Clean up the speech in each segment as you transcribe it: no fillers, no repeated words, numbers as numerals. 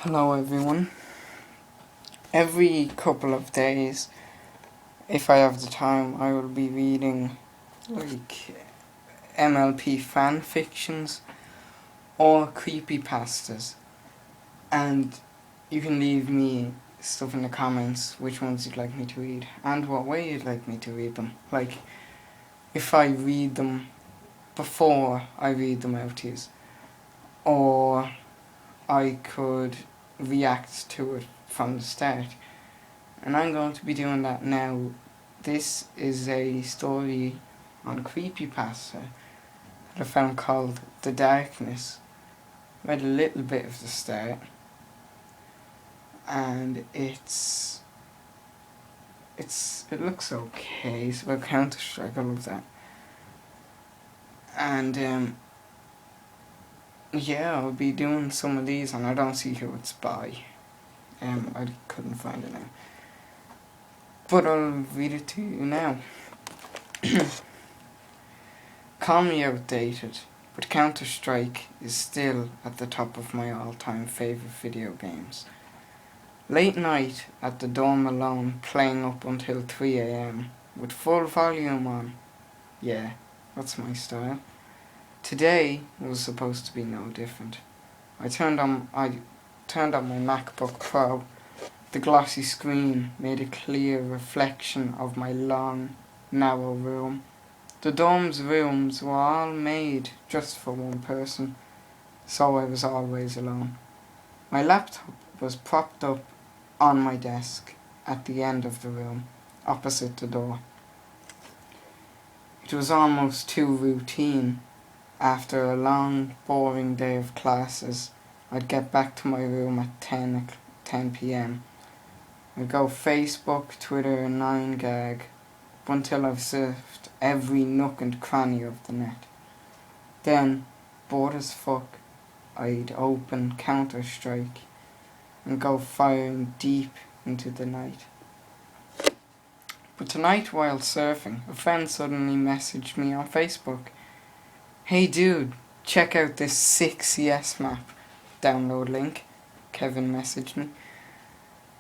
Hello everyone. Every couple of days, if I have the time, I will be reading like MLP fan fictions or creepypastas, and you can leave me stuff in the comments which ones you'd like me to read and what way you'd like me to read them. Like if I read them before I read them out to you, or I could react to it from the start. And I'm going to be doing that now. This is a story on creepypasta that I found called The Darkness. Read a little bit of the start, and it looks okay. It's about Counter-Strike, I love that. And yeah, I'll be doing some of these, and I don't see who it's by. I couldn't find it now, but I'll read it to you now. Call me outdated, but Counter-Strike is still at the top of my all-time favourite video games. Late night at the dorm alone, playing up until 3 AM with full volume on. Yeah, that's my style. Today was supposed to be no different. I turned on my MacBook Pro. The glossy screen made a clear reflection of my long, narrow room. The dorm's rooms were all made just for one person, so I was always alone. My laptop was propped up on my desk at the end of the room, opposite the door. It was almost too routine. After a long, boring day of classes, I'd get back to my room at 10 p.m. I'd go Facebook, Twitter and 9gag until I've surfed every nook and cranny of the net. Then, bored as fuck, I'd open Counter-Strike and go firing deep into the night. But tonight, while surfing, a friend suddenly messaged me on Facebook. "Hey dude, check out this sick CS map. Download link," Kevin messaged me.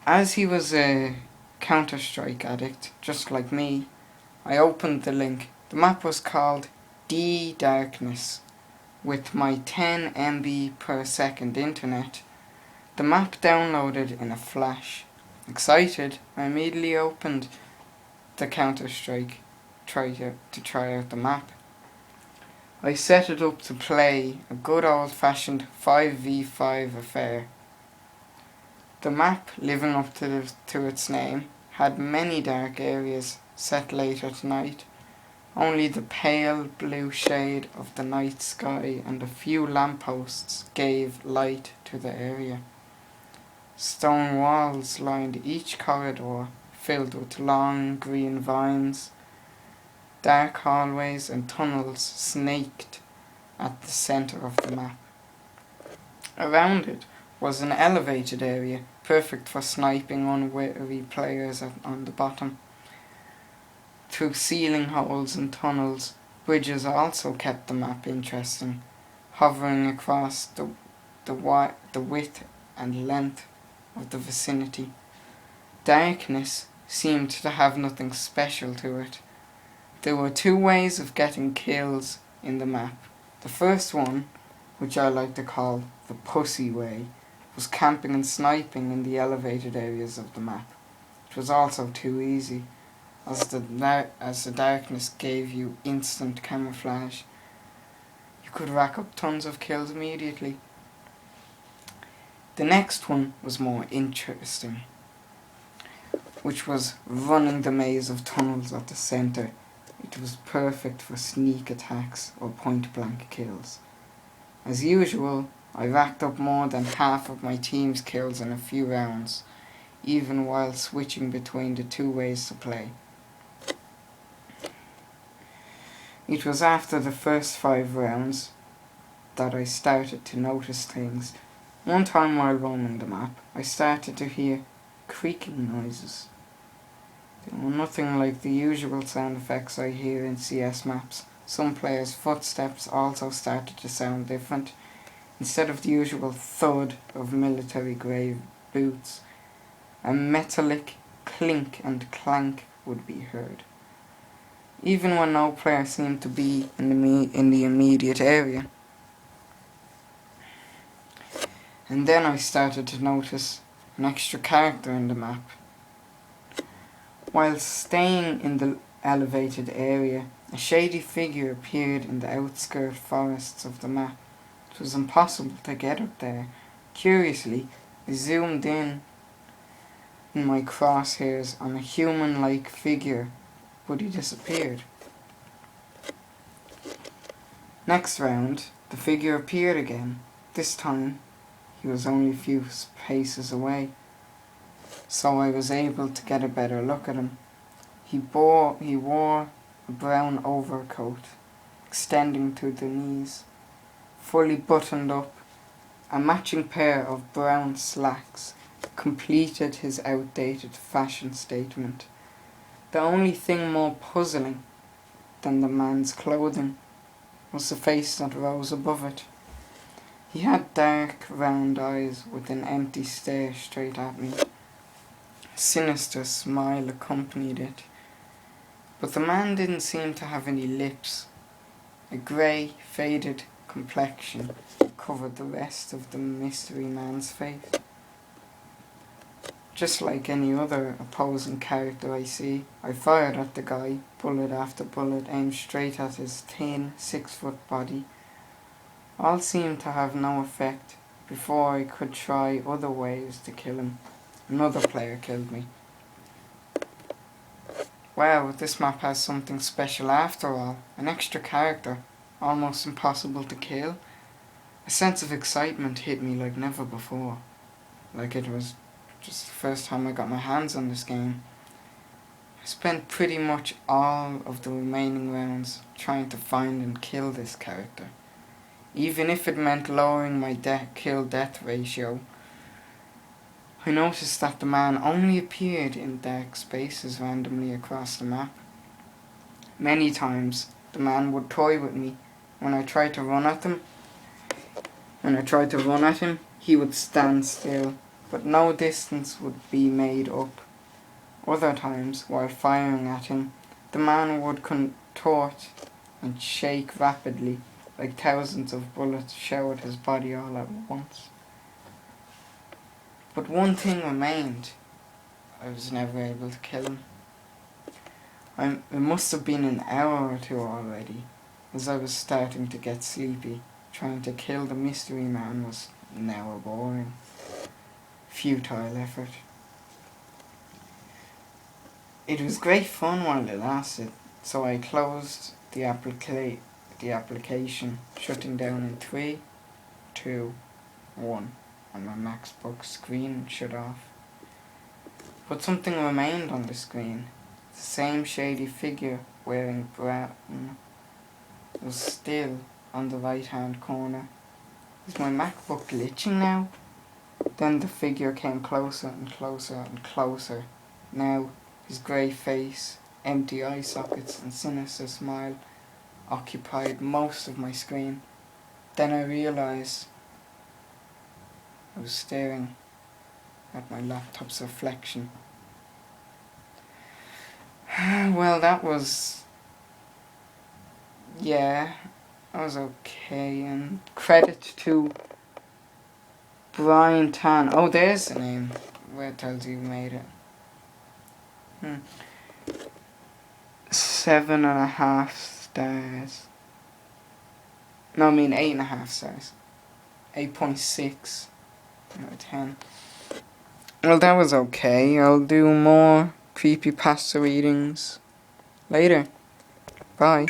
As he was a Counter-Strike addict, just like me, I opened the link. The map was called The Darkness. With my 10 MB per second internet, the map downloaded in a flash. Excited, I immediately opened the Counter-Strike to try out the map. I set it up to play a good old-fashioned 5v5 affair. The map, living up to its name, had many dark areas set late at night. Only the pale blue shade of the night sky and a few lampposts gave light to the area. Stone walls lined each corridor, filled with long green vines. Dark hallways and tunnels snaked at the centre of the map. Around it was an elevated area, perfect for sniping unwary players on the bottom. Through ceiling holes and tunnels, bridges also kept the map interesting, hovering across the width and length of the vicinity. Darkness seemed to have nothing special to it. There were two ways of getting kills in the map. The first one, which I like to call the pussy way, was camping and sniping in the elevated areas of the map. It was also too easy, as the darkness gave you instant camouflage. You could rack up tons of kills immediately. The next one was more interesting, which was running the maze of tunnels at the centre. It was perfect for sneak attacks or point-blank kills. As usual, I racked up more than half of my team's kills in a few rounds, even while switching between the two ways to play. It was after the first 5 rounds that I started to notice things. One time while roaming the map, I started to hear creaking noises. They were nothing like the usual sound effects I hear in CS maps. Some players' footsteps also started to sound different. Instead of the usual thud of military-grade boots, a metallic clink and clank would be heard, even when no player seemed to be in the immediate area. And then I started to notice an extra character in the map. While staying in the elevated area, a shady figure appeared in the outskirt forests of the map. It was impossible to get up there. Curiously, I zoomed in my crosshairs on a human-like figure, but he disappeared. Next round, the figure appeared again. This time, he was only a few paces away, so I was able to get a better look at him. He wore a brown overcoat, extending to the knees, fully buttoned up. A matching pair of brown slacks completed his outdated fashion statement. The only thing more puzzling than the man's clothing was the face that rose above it. He had dark, round eyes with an empty stare straight at me. A sinister smile accompanied it. But the man didn't seem to have any lips. A grey, faded complexion covered the rest of the mystery man's face. Just like any other opposing character I see, I fired at the guy, bullet after bullet, aimed straight at his thin, 6-foot body. All seemed to have no effect. Before I could try other ways to kill him, another player killed me. Wow, this map has something special after all. An extra character, almost impossible to kill. A sense of excitement hit me like never before. Like it was just the first time I got my hands on this game. I spent pretty much all of the remaining rounds trying to find and kill this character. Even if it meant lowering my kill-death ratio. I noticed that the man only appeared in dark spaces randomly across the map. Many times, the man would toy with me. When I tried to run at him, he would stand still, but no distance would be made up. Other times, while firing at him, the man would contort and shake rapidly, like thousands of bullets showered his body all at once. But one thing remained. I was never able to kill him. It must have been an hour or two already, as I was starting to get sleepy. Trying to kill the mystery man was now a boring, futile effort. It was great fun while it lasted, so I closed the application, shutting down in 3, 2, 1. And my MacBook screen shut off. But something remained on the screen. The same shady figure wearing brown was still on the right hand corner. Is my MacBook glitching now? Then the figure came closer and closer and closer. Now his grey face, empty eye sockets and sinister smile occupied most of my screen. Then I realised I was staring at my laptop's reflection. Well, that was okay. And credit to Brian Tan. Oh, there's the name where it tells you made it. 7.5 stars. No, I mean 8.5 stars. 8.6 out of 10. Well, that was okay. I'll do more creepypasta readings later. Bye.